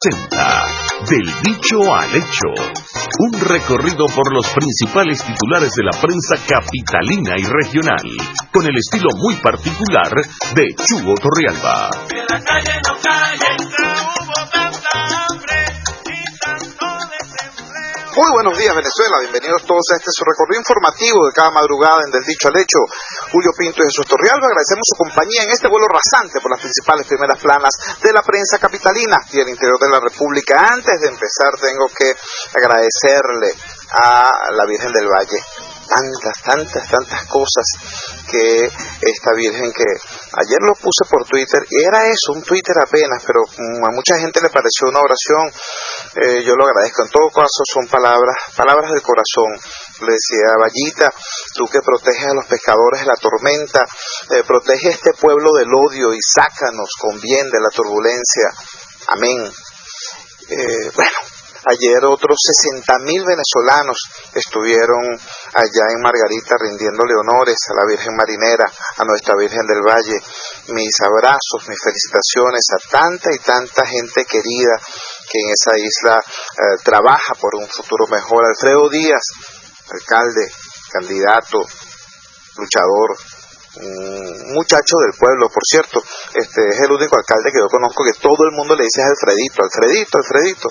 Presenta Del Dicho al Hecho, un recorrido por los principales titulares de la prensa capitalina y regional, con el estilo muy particular de Chugo Torrealba. Que la calle no calle, hubo tanta hambre y tanto desempleo. Muy buenos días, Venezuela, bienvenidos todos a este su recorrido informativo de cada madrugada en Del Dicho al Hecho. Julio Pinto y Jesús Torrealba, agradecemos su compañía en este vuelo rasante por las principales primeras planas de la prensa capitalina y el interior de la República. Antes de empezar tengo que agradecerle a la Virgen del Valle tantas cosas que esta Virgen, que ayer lo puse por Twitter y era eso, un Twitter apenas, pero a mucha gente le pareció una oración. Yo lo agradezco, en todo caso son palabras del corazón. Le decía: Vallita, tú que proteges a los pescadores de la tormenta, protege a este pueblo del odio y sácanos con bien de la turbulencia. Amén. Bueno, ayer otros 60,000 venezolanos estuvieron allá en Margarita rindiéndole honores a la Virgen Marinera, a nuestra Virgen del Valle. Mis abrazos, mis felicitaciones a tanta y tanta gente querida que en esa isla trabaja por un futuro mejor. Alfredo Díaz, alcalde, candidato, luchador, un muchacho del pueblo, por cierto, es el único alcalde que yo conozco que todo el mundo le dice es Alfredito.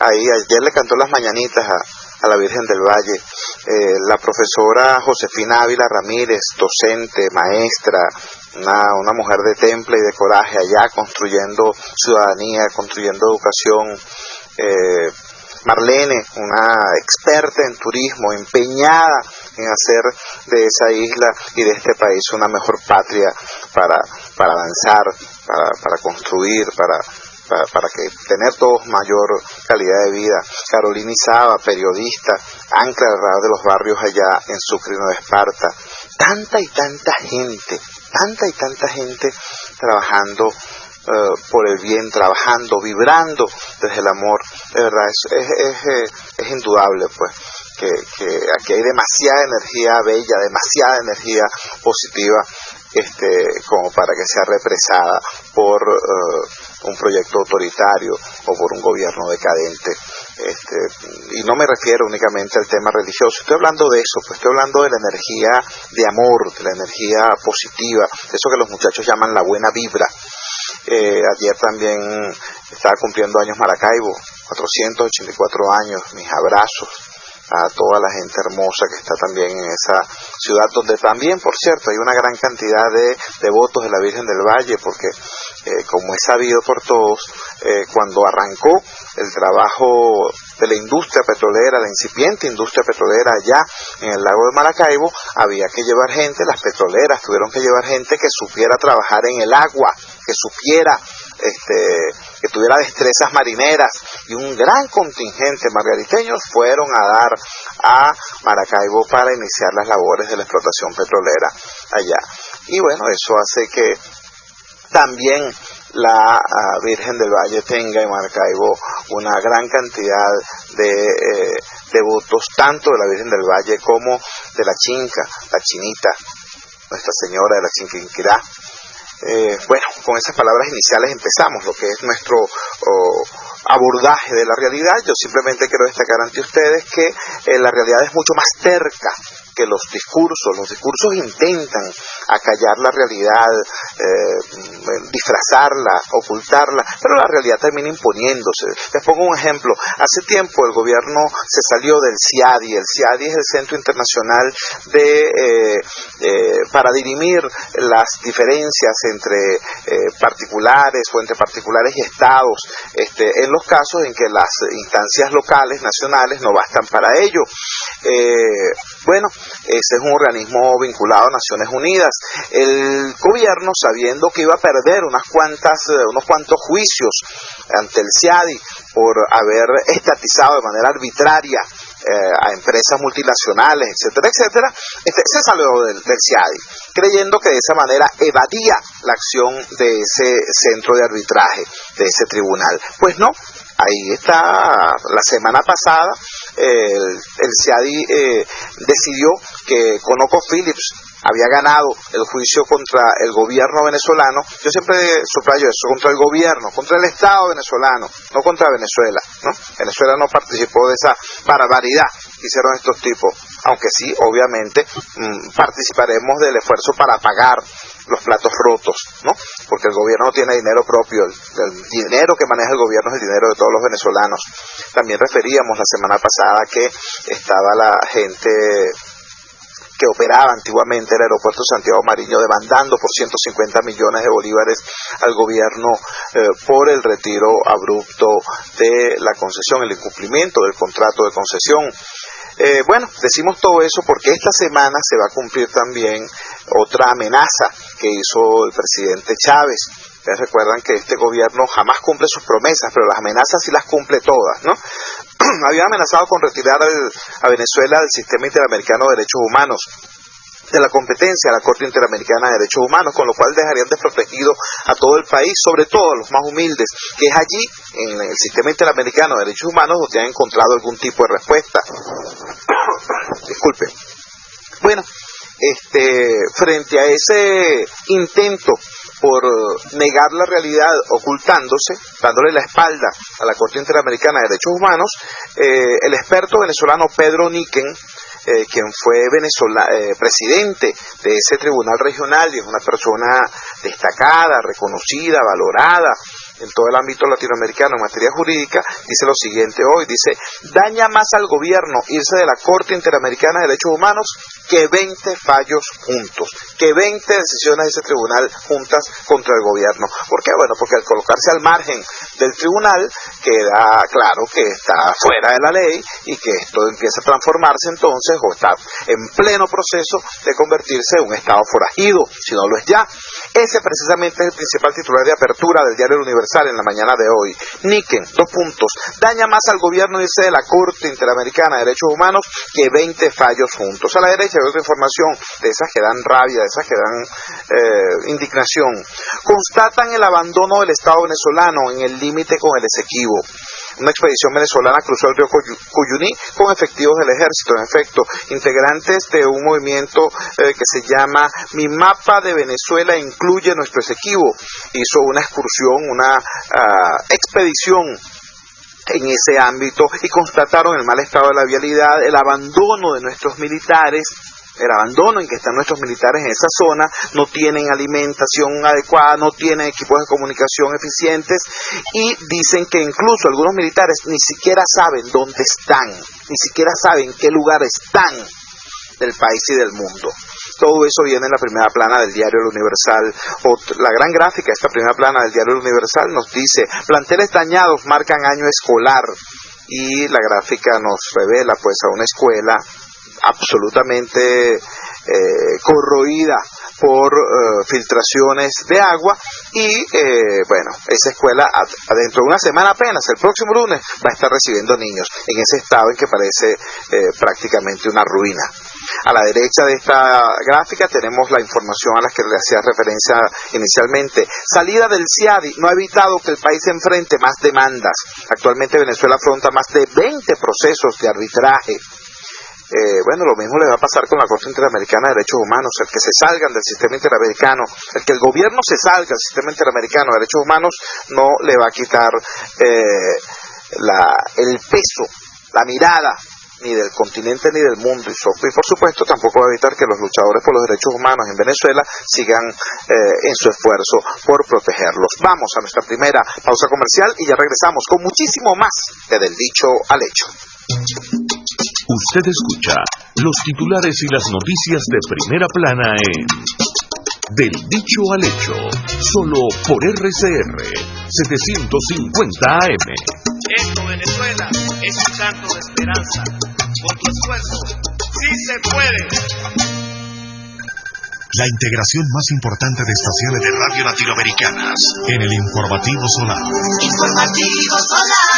Ahí ayer le cantó las mañanitas a la Virgen del Valle. La profesora Josefina Ávila Ramírez, docente, maestra, una mujer de temple y de coraje allá, construyendo ciudadanía, construyendo educación. Marlene, una experta en turismo, empeñada en hacer de esa isla y de este país una mejor patria para avanzar, para construir, para que tener todos mayor calidad de vida. Carolina Izaba, periodista, ancla del radar de los barrios allá en Sucre y Nueva Esparta. Tanta y tanta gente trabajando por el bien, trabajando, vibrando desde el amor. De verdad, es indudable pues que aquí hay demasiada energía bella, demasiada energía positiva, como para que sea represada por un proyecto autoritario o por un gobierno decadente. Y no me refiero únicamente al tema religioso, estoy hablando de eso, pues estoy hablando de la energía de amor, de la energía positiva, de eso que los muchachos llaman la buena vibra. Ayer también estaba cumpliendo años Maracaibo, 484 años, mis abrazos a toda la gente hermosa que está también en esa ciudad, donde también, por cierto, hay una gran cantidad de devotos de la Virgen del Valle, porque como es sabido por todos, cuando arrancó el trabajo de la industria petrolera, la incipiente industria petrolera allá en el lago de Maracaibo, había que llevar gente, las petroleras tuvieron que llevar gente que supiera trabajar en el agua, que supiera, que tuviera destrezas marineras, y un gran contingente margariteños fueron a dar a Maracaibo para iniciar las labores de la explotación petrolera allá. Y bueno, eso hace que también la Virgen del Valle tenga en Maracaibo una gran cantidad de devotos, tanto de la Virgen del Valle como de la Chinca, la Chinita, Nuestra Señora de la Chinquinquirá. Bueno, con esas palabras iniciales empezamos lo que es nuestro abordaje de la realidad. Yo simplemente quiero destacar ante ustedes que la realidad es mucho más terca que los discursos. Los discursos intentan acallar la realidad, disfrazarla, ocultarla, pero la realidad termina imponiéndose. Les pongo un ejemplo. Hace tiempo el gobierno se salió del CIADI. El CIADI es el Centro Internacional para dirimir las diferencias entre particulares o entre particulares y estados, en los casos en que las instancias locales, nacionales, no bastan para ello. Bueno, ese es un organismo vinculado a Naciones Unidas. El gobierno, sabiendo que iba a perder unos cuantos juicios ante el CIADI por haber estatizado de manera arbitraria a empresas multinacionales, etcétera, se salió del CIADI, creyendo que de esa manera evadía la acción de ese centro de arbitraje, de ese tribunal. Pues no, ahí está. La semana pasada el CIADI decidió que ConocoPhillips había ganado el juicio contra el gobierno venezolano. Yo siempre subrayo eso, contra el gobierno, contra el Estado venezolano, no contra Venezuela, ¿no? Venezuela no participó de esa barbaridad que hicieron estos tipos, aunque sí, obviamente, participaremos del esfuerzo para pagar los platos rotos, ¿no? Porque el gobierno no tiene dinero propio, el dinero que maneja el gobierno es el dinero de todos los venezolanos. También referíamos la semana pasada que estaba la gente que operaba antiguamente el aeropuerto Santiago Mariño demandando por 150 millones de bolívares al gobierno por el retiro abrupto de la concesión, el incumplimiento del contrato de concesión. Bueno, decimos todo eso porque esta semana se va a cumplir también otra amenaza que hizo el presidente Chávez. Ustedes recuerdan que este gobierno jamás cumple sus promesas, pero las amenazas sí las cumple todas, ¿no? Había amenazado con retirar a Venezuela del sistema interamericano de derechos humanos, de la competencia a la Corte Interamericana de Derechos Humanos, con lo cual dejarían desprotegido a todo el país, sobre todo a los más humildes, que es allí, en el sistema interamericano de derechos humanos, donde han encontrado algún tipo de respuesta. Disculpe. Bueno, frente a ese intento por negar la realidad ocultándose, dándole la espalda a la Corte Interamericana de Derechos Humanos, el experto venezolano Pedro Niquen, quien fue presidente de ese tribunal regional y es una persona destacada, reconocida, valorada en todo el ámbito latinoamericano en materia jurídica, dice lo siguiente hoy, dice: daña más al gobierno irse de la Corte Interamericana de Derechos Humanos que 20 fallos juntos, que 20 decisiones de ese tribunal juntas contra el gobierno. ¿Por qué? Bueno, porque al colocarse al margen del tribunal queda claro que está fuera de la ley y que esto empieza a transformarse entonces, o está en pleno proceso de convertirse en un estado forajido, si no lo es ya. Ese precisamente es el principal titular de apertura del diario El Universal en la mañana de hoy. Niquen, 2 puntos, daña más al gobierno irse de la Corte Interamericana de Derechos Humanos que 20 fallos juntos. A la derecha hay otra información de esas que dan rabia, de esas que dan indignación. Constatan el abandono del Estado venezolano en el límite con el Esequibo. Una expedición venezolana cruzó el río Cuyuní con efectivos del ejército. En efecto, integrantes de un movimiento que se llama Mi Mapa de Venezuela Incluye Nuestro Esequibo hizo una excursión, una expedición en ese ámbito y constataron el mal estado de la vialidad, el abandono de nuestros militares, el abandono en que están nuestros militares en esa zona, no tienen alimentación adecuada, no tienen equipos de comunicación eficientes y dicen que incluso algunos militares ni siquiera saben dónde están, ni siquiera saben qué lugar están del país y del mundo. Todo eso viene en la primera plana del diario El Universal. La gran gráfica de esta primera plana del diario El Universal nos dice: planteles dañados marcan año escolar, y la gráfica nos revela pues a una escuela absolutamente corroída por filtraciones de agua y bueno, esa escuela dentro de una semana apenas, el próximo lunes, va a estar recibiendo niños en ese estado en que parece prácticamente una ruina. A la derecha de esta gráfica tenemos la información a la que le hacía referencia inicialmente. Salida del CIADI no ha evitado que el país enfrente más demandas. Actualmente Venezuela afronta más de 20 procesos de arbitraje. Bueno, lo mismo le va a pasar con la Corte Interamericana de Derechos Humanos. El que se salgan del sistema interamericano, el que el gobierno se salga del sistema interamericano de derechos humanos, no le va a quitar el peso, la mirada, ni del continente ni del mundo, y por supuesto tampoco va a evitar que los luchadores por los derechos humanos en Venezuela sigan en su esfuerzo por protegerlos. Vamos a nuestra primera pausa comercial y ya regresamos con muchísimo más de Del Dicho al Hecho. Usted escucha los titulares y las noticias de primera plana en Del Dicho al Hecho, solo por RCR 750 AM. Esto, Venezuela, es un canto de esperanza. Con tu esfuerzo, sí se puede. La integración más importante de estaciones de radio latinoamericanas en el Informativo Solar. Informativo Solar.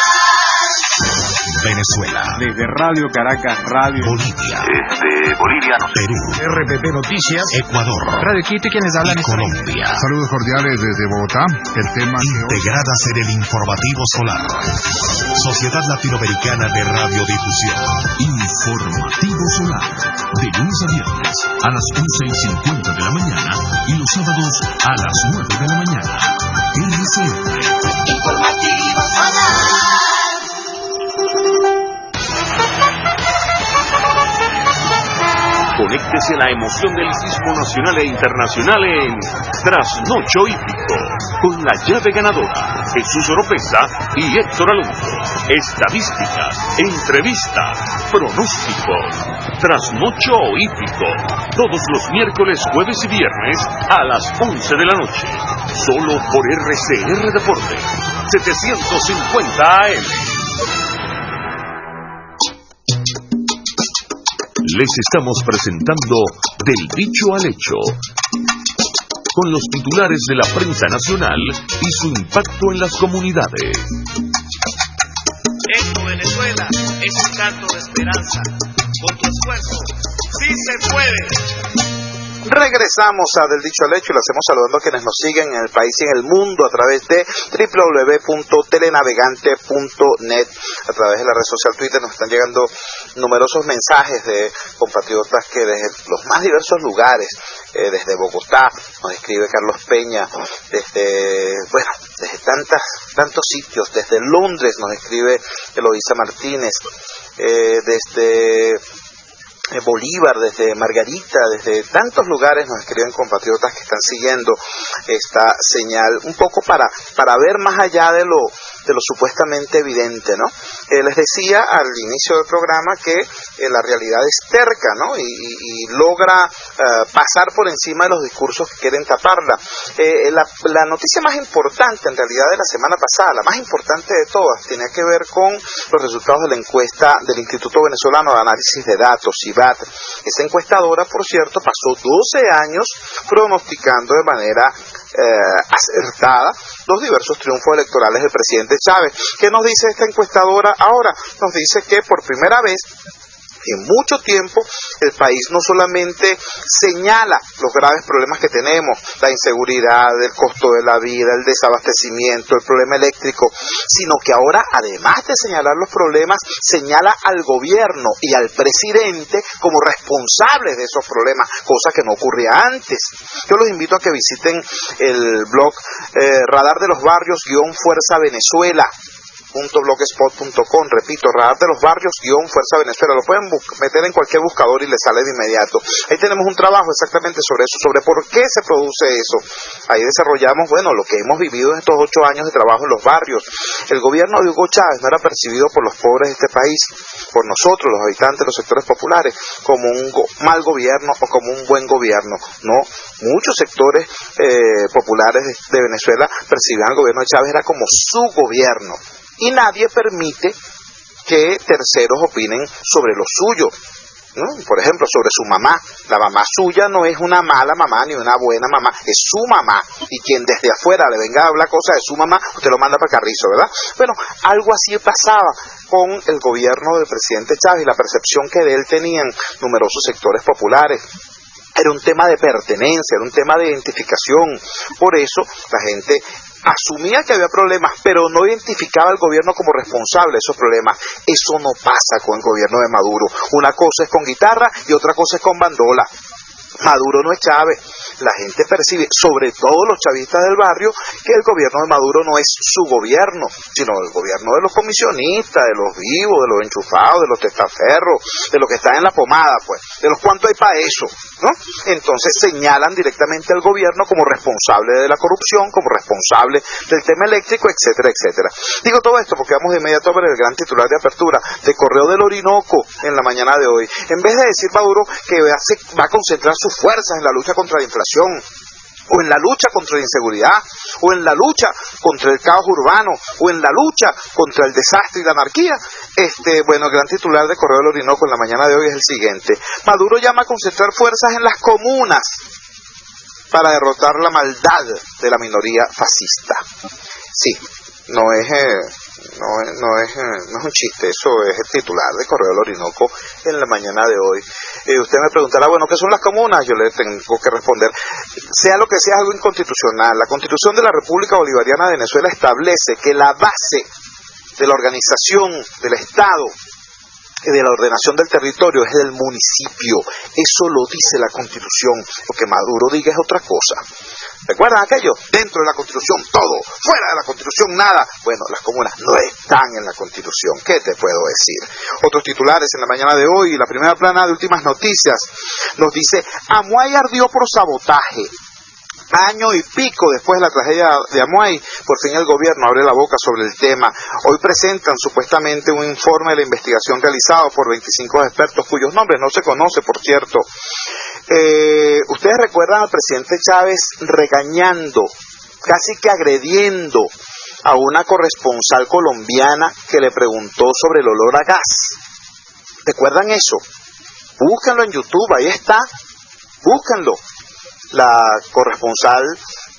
Venezuela. Desde Radio Caracas, Radio Bolivia. Desde Bolivia, Perú. RPP Noticias, Ecuador. Radio Quito y quienes hablan y Colombia. Saludos cordiales desde Bogotá. El tema integradas en el informativo solar. Sociedad Latinoamericana de Radiodifusión. Informativo solar. De lunes a viernes a las 11:50 de la mañana y los sábados a las 9 de la mañana. RCR. Informativo solar. Conéctese a la emoción del sismo nacional e internacional en Trasnocho Hípico, con la llave ganadora, Jesús Oropesa y Héctor Alonso. Estadísticas, entrevistas, pronósticos. Trasnocho Hípico, todos los miércoles, jueves y viernes a las 11 de la noche. Solo por RCR Deportes, 750 AM. Les estamos presentando Del Dicho al Hecho, con los titulares de la prensa nacional y su impacto en las comunidades. Esto, Venezuela, es un canto de esperanza. Con tu esfuerzo, sí se puede. Regresamos a Del Dicho al Hecho y lo hacemos saludando a quienes nos siguen en el país y en el mundo a través de www.telenavegante.net. A través de la red social Twitter nos están llegando numerosos mensajes de compatriotas que desde los más diversos lugares, desde Bogotá, nos escribe Carlos Peña, desde tantos sitios, desde Londres nos escribe Eloísa Martínez, desde Bolívar, desde Margarita, desde tantos lugares nos escriben compatriotas que están siguiendo esta señal, un poco para ver más allá de lo supuestamente evidente, ¿no? Les decía al inicio del programa que la realidad es terca, ¿no? Y logra pasar por encima de los discursos que quieren taparla. La noticia más importante en realidad de la semana pasada, la más importante de todas, tenía que ver con los resultados de la encuesta del Instituto Venezolano de Análisis de Datos, IVAT. Esa encuestadora, por cierto, pasó 12 años pronosticando de manera acertada los diversos triunfos electorales del presidente Chávez. ¿Qué nos dice esta encuestadora ahora? Nos dice que por primera vez en mucho tiempo el país no solamente señala los graves problemas que tenemos, la inseguridad, el costo de la vida, el desabastecimiento, el problema eléctrico, sino que ahora, además de señalar los problemas, señala al gobierno y al presidente como responsables de esos problemas, cosa que no ocurría antes. Yo los invito a que visiten el blog Radar de los Barrios _Fuerza Venezuela. .blogspot.com, repito, Radar de los Barrios _Fuerza Venezuela, lo pueden meter en cualquier buscador y le sale de inmediato. Ahí tenemos un trabajo exactamente sobre eso, sobre por qué se produce eso. Ahí desarrollamos, lo que hemos vivido en estos 8 años de trabajo en los barrios. El gobierno de Hugo Chávez no era percibido por los pobres de este país, por nosotros, los habitantes de los sectores populares, como un mal gobierno o como un buen gobierno. No, muchos sectores populares de Venezuela percibían al gobierno de Chávez era como su gobierno. Y nadie permite que terceros opinen sobre lo suyo, ¿no? Por ejemplo, sobre su mamá. La mamá suya no es una mala mamá ni una buena mamá, es su mamá. Y quien desde afuera le venga a hablar cosas de su mamá, usted lo manda para Carrizo, ¿verdad? Bueno, algo así pasaba con el gobierno del presidente Chávez y la percepción que de él tenían numerosos sectores populares. Era un tema de pertenencia, era un tema de identificación. Por eso la gente asumía que había problemas, pero no identificaba al gobierno como responsable de esos problemas. Eso no pasa con el gobierno de Maduro. Una cosa es con guitarra y otra cosa es con bandola. Maduro no es Chávez. La gente percibe, sobre todo los chavistas del barrio, que el gobierno de Maduro no es su gobierno, sino el gobierno de los comisionistas, de los vivos, de los enchufados, de los testaferros, de los que están en la pomada, pues, de los cuantos hay para eso, ¿no? Entonces señalan directamente al gobierno como responsable de la corrupción, como responsable del tema eléctrico, etcétera, etcétera. Digo todo esto porque vamos de inmediato a ver el gran titular de apertura de Correo del Orinoco en la mañana de hoy. En vez de decir Maduro que va a concentrar sus fuerzas en la lucha contra la inflación, o en la lucha contra la inseguridad, o en la lucha contra el caos urbano, o en la lucha contra el desastre y la anarquía, el gran titular de Correo del Orinoco en la mañana de hoy es el siguiente: Maduro llama a concentrar fuerzas en las comunas para derrotar la maldad de la minoría fascista. Sí, no es un chiste, eso es el titular de Correo del Orinoco en la mañana de hoy. Usted me preguntará, bueno, ¿qué son las comunas? Yo le tengo que responder, sea lo que sea, algo inconstitucional. La Constitución de la República Bolivariana de Venezuela establece que la base de la organización del Estado y de la ordenación del territorio es el municipio. Eso lo dice la Constitución. Lo que Maduro diga es otra cosa. ¿Recuerdan aquello? Dentro de la Constitución todo, fuera de la Constitución nada. Bueno, las comunas no están en la Constitución. ¿Qué te puedo decir? Otros titulares en la mañana de hoy, la primera plana de Últimas Noticias nos dice: Amuay ardió por sabotaje. Año y pico después de la tragedia de Amuay, por fin el gobierno abre la boca sobre el tema. Hoy presentan supuestamente un informe de la investigación realizado por 25 expertos cuyos nombres no se conoce, por cierto. Ustedes recuerdan al presidente Chávez regañando, casi que agrediendo a una corresponsal colombiana que le preguntó sobre el olor a gas. ¿Recuerdan eso? Búsquenlo en YouTube, ahí está, búsquenlo. La corresponsal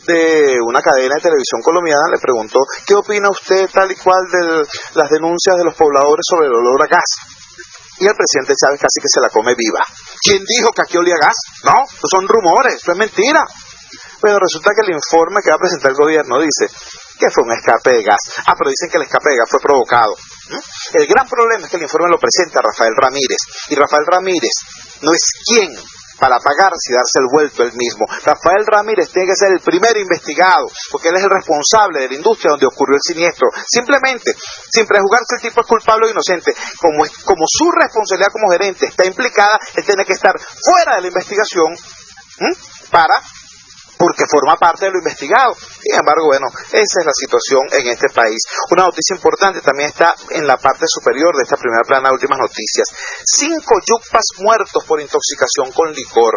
de una cadena de televisión colombiana le preguntó: ¿qué opina usted tal y cual de las denuncias de los pobladores sobre el olor a gas? Y el presidente Chávez casi que se la come viva. ¿Quién dijo que aquí olía a gas? No, son rumores, eso es mentira. Pero resulta que el informe que va a presentar el gobierno dice que fue un escape de gas. Pero dicen que el escape de gas fue provocado. El gran problema es que el informe lo presenta Rafael Ramírez. Y Rafael Ramírez no es quien para pagarse y darse el vuelto él mismo. Rafael Ramírez tiene que ser el primer investigado, porque él es el responsable de la industria donde ocurrió el siniestro. Simplemente, sin prejuzgar si el tipo es culpable o inocente, como su responsabilidad como gerente está implicada, él tiene que estar fuera de la investigación, porque forma parte de lo investigado. Sin embargo, bueno, esa es la situación en este país. Una noticia importante también está en la parte superior de esta primera plana de Últimas Noticias. 5 yucpas muertos por intoxicación con licor.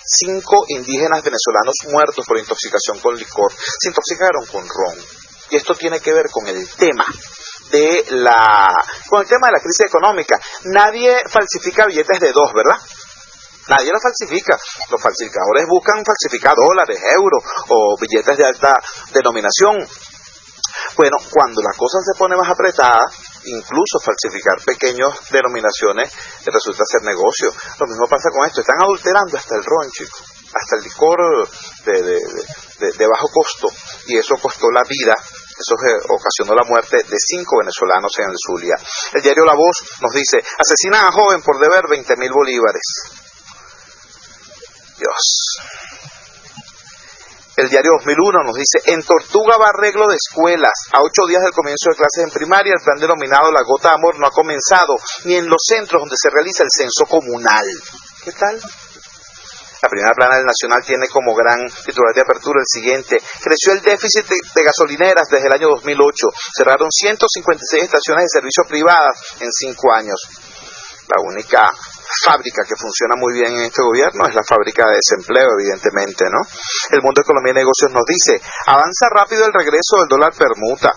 5 indígenas venezolanos muertos por intoxicación con licor. Se intoxicaron con ron. Y esto tiene que ver con el tema de la crisis económica. Nadie falsifica billetes de 2, ¿verdad? Nadie lo falsifica. Los falsificadores buscan falsificar dólares, euros o billetes de alta denominación. Bueno, cuando la cosa se pone más apretada, incluso falsificar pequeñas denominaciones resulta ser negocio. Lo mismo pasa con esto. Están adulterando hasta el ron, chicos, hasta el licor de bajo costo. Y eso costó la vida. Eso ocasionó la muerte de 5 venezolanos en el Zulia. El diario La Voz nos dice: asesinan a joven por deber 20.000 bolívares. Dios. El diario 2001 nos dice: en Tortuga va arreglo de escuelas. A 8 días del comienzo de clases en primaria, el plan denominado La Gota de Amor no ha comenzado, ni en los centros donde se realiza el censo comunal. ¿Qué tal? La primera plana del Nacional tiene como gran titular de apertura el siguiente: creció el déficit de gasolineras desde el año 2008. Cerraron 156 estaciones de servicio privadas en 5 años. La única fábrica que funciona muy bien en este gobierno es la fábrica de desempleo, evidentemente, ¿no? El Mundo de Economía y Negocios nos dice: avanza rápido el regreso del dólar permuta.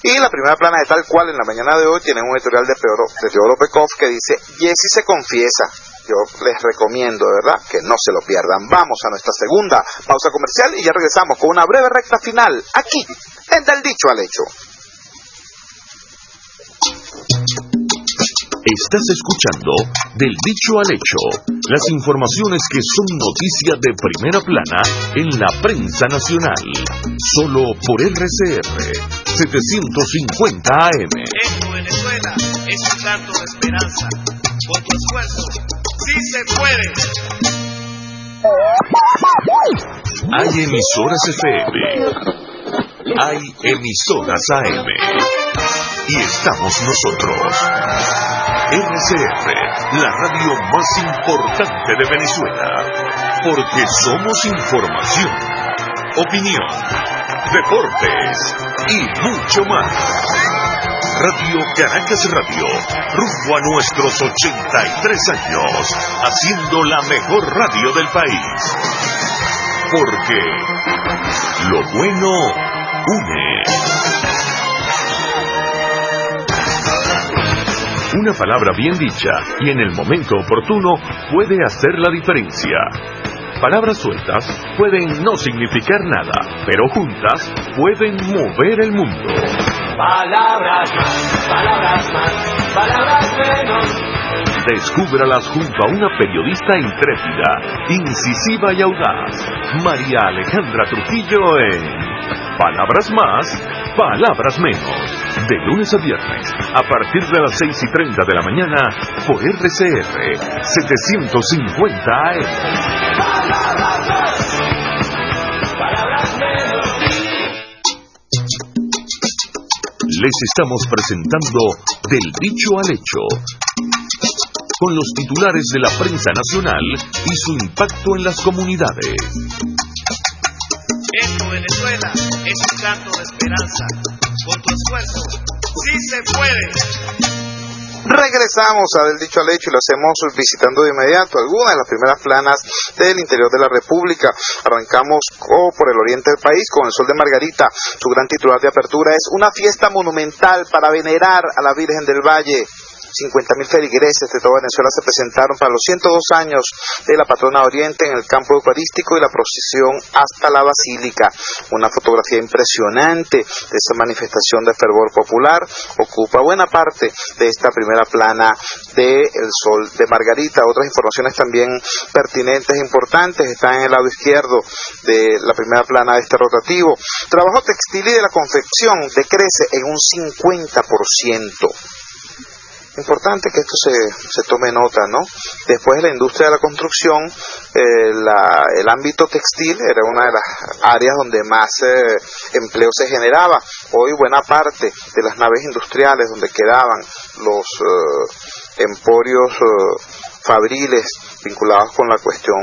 Y la primera plana de Tal Cual en la mañana de hoy tiene un editorial de Teodoro Pekov que dice: Jessy se confiesa. Yo les recomiendo, de verdad, que no se lo pierdan. Vamos a nuestra segunda pausa comercial y ya regresamos con una breve recta final aquí en Del Dicho al Hecho. Estás escuchando Del Dicho al Hecho, las informaciones que son noticia de primera plana en la prensa nacional, solo por RCR 750 AM. En Venezuela es un canto de esperanza. Con tu esfuerzo, sí se puede. Hay emisoras FM, hay emisoras AM, y estamos nosotros. RCR, la radio más importante de Venezuela, porque somos información, opinión, deportes y mucho más. Radio Caracas Radio, rumbo a nuestros 83 años, haciendo la mejor radio del país. Porque lo bueno une. Una palabra bien dicha y en el momento oportuno puede hacer la diferencia. Palabras sueltas pueden no significar nada, pero juntas pueden mover el mundo. Palabras más, palabras menos. Descúbralas junto a una periodista intrépida, incisiva y audaz, María Alejandra Trujillo en Palabras Más, Palabras Menos, de lunes a viernes, a partir de las 6:30 de la mañana, por RCR 750 AM. Palabras más, palabras menos. Les estamos presentando Del Dicho al Hecho, con los titulares de la prensa nacional y su impacto en las comunidades. Esto, Venezuela, es un canto de esperanza. Con tu esfuerzo, sí se puede. Regresamos a Del Dicho al Hecho y lo hacemos visitando de inmediato algunas de las primeras planas del interior de la República. Arrancamos por el oriente del país con el Sol de Margarita. Su gran titular de apertura es una fiesta monumental para venerar a la Virgen del Valle. 50.000 feligreses de toda Venezuela se presentaron para los 102 años de la patrona de Oriente en el campo eucarístico y la procesión hasta la basílica. Una fotografía impresionante de esa manifestación de fervor popular ocupa buena parte de esta primera plana de El Sol de Margarita. Otras informaciones también pertinentes e importantes están en el lado izquierdo de la primera plana de este rotativo. Trabajo textil y de la confección decrece en un 50%. Importante que esto se tome nota, ¿no? Después de la industria de la construcción, el ámbito textil era una de las áreas donde más empleo se generaba. Hoy buena parte de las naves industriales donde quedaban los emporios fabriles vinculados con la cuestión,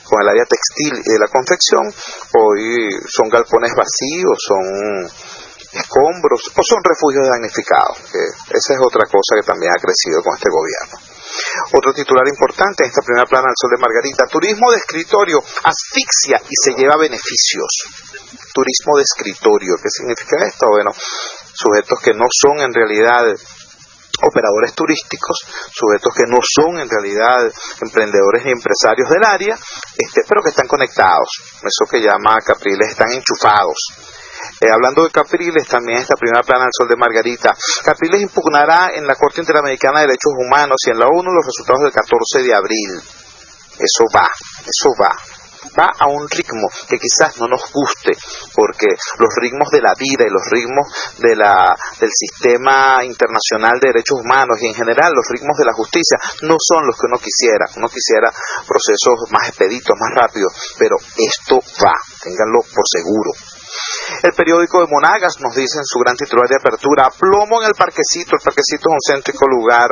con el área textil y de la confección, hoy son galpones vacíos, son escombros o son refugios damnificados, que esa es otra cosa que también ha crecido con este gobierno. Otro titular importante en esta primera plana del Sol de Margarita: turismo de escritorio asfixia y se lleva beneficios. Turismo de escritorio, ¿qué significa esto? Bueno, sujetos que no son en realidad operadores turísticos, sujetos que no son en realidad emprendedores ni empresarios del área, pero que están conectados. Eso que llama Capriles, están enchufados. Hablando de Capriles, también esta primera plana del Sol de Margarita. Capriles impugnará en la Corte Interamericana de Derechos Humanos y en la ONU los resultados del 14 de abril. Eso va a un ritmo que quizás no nos guste, porque los ritmos de la vida y los ritmos del sistema internacional de derechos humanos y en general los ritmos de la justicia no son los que uno quisiera procesos más expeditos, más rápidos, pero esto va, ténganlo por seguro. El periódico de Monagas nos dice en su gran titular de apertura: plomo en el Parquecito. El Parquecito es un céntrico lugar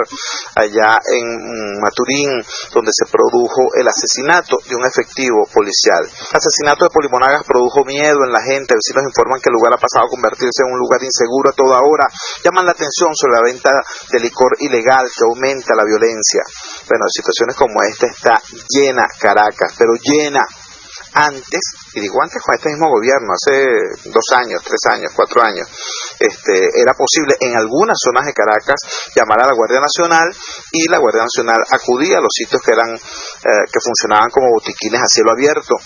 allá en Maturín, donde se produjo el asesinato de un efectivo policial. El asesinato de Polimonagas produjo miedo en la gente. Vecinos informan que el lugar ha pasado a convertirse en un lugar inseguro a toda hora. Llaman la atención sobre la venta de licor ilegal que aumenta la violencia. Bueno, situaciones como esta está llena Caracas, pero llena. Antes, y digo antes con este mismo gobierno, hace 2 años, 3 años, 4 años, era posible en algunas zonas de Caracas llamar a la Guardia Nacional y la Guardia Nacional acudía a los sitios que funcionaban como botiquines a cielo abierto.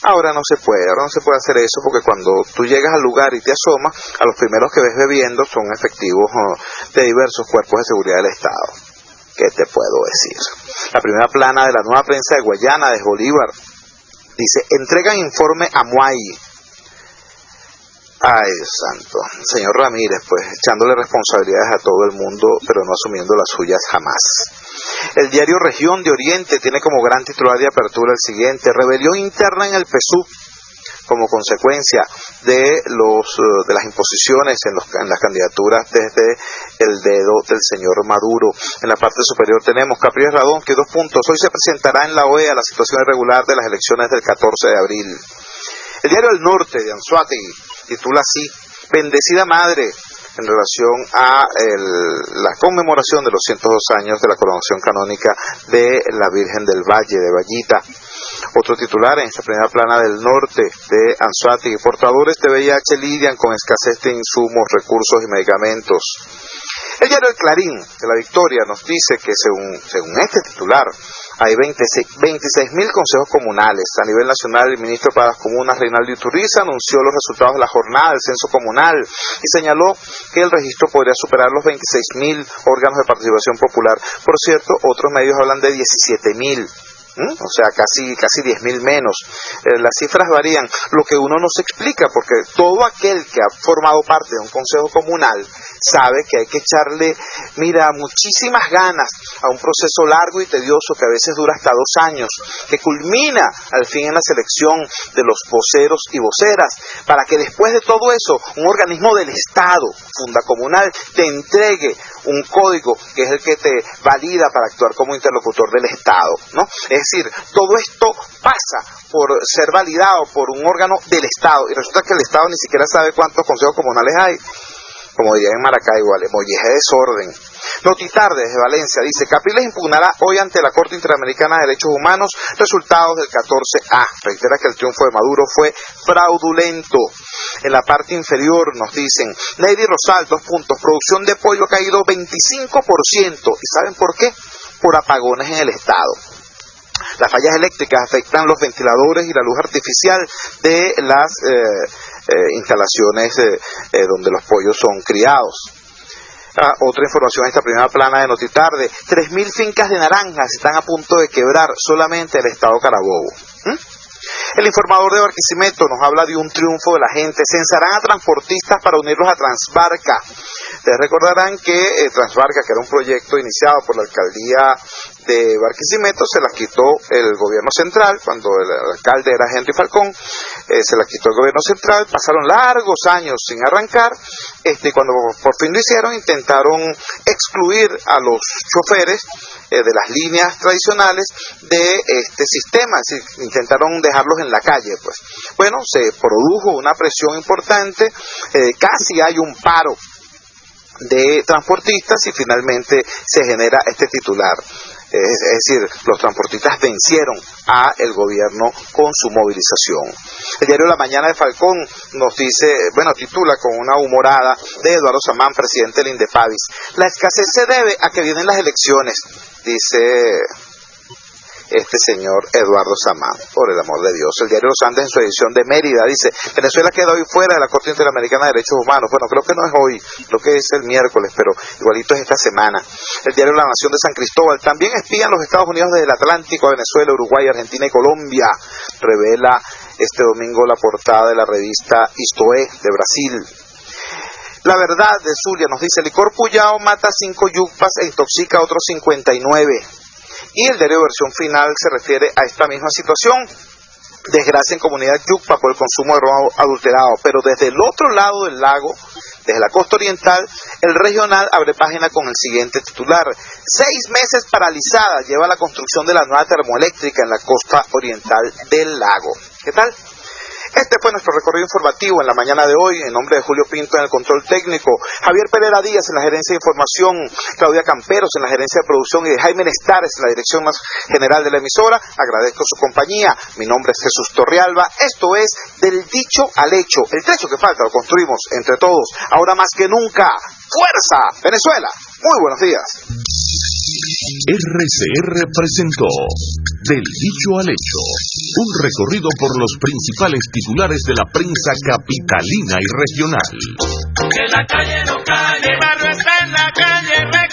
Ahora no se puede hacer eso, porque cuando tú llegas al lugar y te asomas, a los primeros que ves bebiendo son efectivos de diversos cuerpos de seguridad del Estado. ¿Qué te puedo decir? La primera plana de la Nueva Prensa de Guayana, de Bolívar, dice: entregan informe a Muay. Ay, Dios santo. Señor Ramírez, pues echándole responsabilidades a todo el mundo, pero no asumiendo las suyas jamás. El diario Región de Oriente tiene como gran titular de apertura el siguiente: rebelión interna en el PSUV como consecuencia de las imposiciones en las candidaturas desde el dedo del señor Maduro. En la parte superior tenemos Capriles Radón, que 2 puntos. Hoy se presentará en la OEA la situación irregular de las elecciones del 14 de abril. El diario El Norte de Anzoátegui titula así: bendecida madre, en relación a la conmemoración de los 102 años de la coronación canónica de la Virgen del Valle, de Vallita. Otro titular en esta primera plana del Norte de Anzoátegui: portadores de VIH lidian con escasez de insumos, recursos y medicamentos. El diario El Clarín de La Victoria nos dice que según este titular, Hay 26.000 consejos comunales. A nivel nacional, el ministro para las comunas, Reinaldo Iturriza, anunció los resultados de la jornada del censo comunal y señaló que el registro podría superar los 26.000 órganos de participación popular. Por cierto, otros medios hablan de 17.000. O sea, casi 10.000 menos. Las cifras varían, lo que uno no se explica, porque todo aquel que ha formado parte de un consejo comunal sabe que hay que echarle, muchísimas ganas a un proceso largo y tedioso que a veces dura hasta 2 años, que culmina al fin en la selección de los voceros y voceras, para que después de todo eso, un organismo del Estado, fundacomunal, te entregue un código que es el que te valida para actuar como interlocutor del Estado, ¿no? Es decir, todo esto pasa por ser validado por un órgano del Estado, y resulta que el Estado ni siquiera sabe cuántos consejos comunales hay. Como dirían en Maracaibo, molleje desorden. Notitarde desde Valencia dice: Capriles impugnará hoy ante la Corte Interamericana de Derechos Humanos resultados del 14A. Reitera que el triunfo de Maduro fue fraudulento. En la parte inferior nos dicen: Lady Rosal, 2 puntos, producción de pollo ha caído 25%. ¿Y saben por qué? Por apagones en el Estado. Las fallas eléctricas afectan los ventiladores y la luz artificial de las instalaciones donde los pollos son criados. Otra información en esta primera plana de Notitarde: 3.000 fincas de naranjas están a punto de quebrar solamente el estado Carabobo. El informador de Barquisimeto nos habla de un triunfo de la gente. Censarán a transportistas para unirlos a Transbarca. Ustedes recordarán que Transbarca, que era un proyecto iniciado por la alcaldía de Barquisimeto, se las quitó el gobierno central, cuando el alcalde era Henry Falcón, se las quitó el gobierno central, pasaron largos años sin arrancar, y cuando por fin lo hicieron, intentaron excluir a los choferes de las líneas tradicionales de este sistema, es decir, intentaron dejarlos en la calle, pues. Bueno, se produjo una presión importante, casi hay un paro de transportistas y finalmente se genera este titular. Es decir, los transportistas vencieron a el gobierno con su movilización. El diario La Mañana de Falcón nos dice, titula con una humorada de Eduardo Samán, presidente del Indepavis: la escasez se debe a que vienen las elecciones, dice este señor Eduardo Samán, por el amor de Dios. El diario Los Andes, en su edición de Mérida, dice: Venezuela queda hoy fuera de la Corte Interamericana de Derechos Humanos. Bueno, creo que no es hoy, creo que es el miércoles, pero igualito es esta semana. El diario La Nación de San Cristóbal: también espían los Estados Unidos desde el Atlántico a Venezuela, Uruguay, Argentina y Colombia. Revela este domingo la portada de la revista Isto É, de Brasil. La Verdad de Zulia nos dice: licor Puyao mata 5 yucpas e intoxica a otros 59. Y el diario Versión Final se refiere a esta misma situación: desgracia en comunidad yucpa por el consumo de ron adulterado. Pero desde el otro lado del lago, desde la costa oriental, el Regional abre página con el siguiente titular: 6 meses paralizada lleva la construcción de la nueva termoeléctrica en la costa oriental del lago. ¿Qué tal? Este fue nuestro recorrido informativo en la mañana de hoy. En nombre de Julio Pinto en el control técnico, Javier Pereira Díaz en la gerencia de información, Claudia Camperos en la gerencia de producción y de Jaime Nestares en la dirección más general de la emisora, agradezco su compañía. Mi nombre es Jesús Torrealba. Esto es Del Dicho al Hecho. El trecho que falta lo construimos entre todos, ahora más que nunca. ¡Fuerza, Venezuela! Muy buenos días. RCR presentó Del Dicho al Hecho, un recorrido por los principales titulares de la prensa capitalina y regional. Que la calle no calle, barro está en la calle.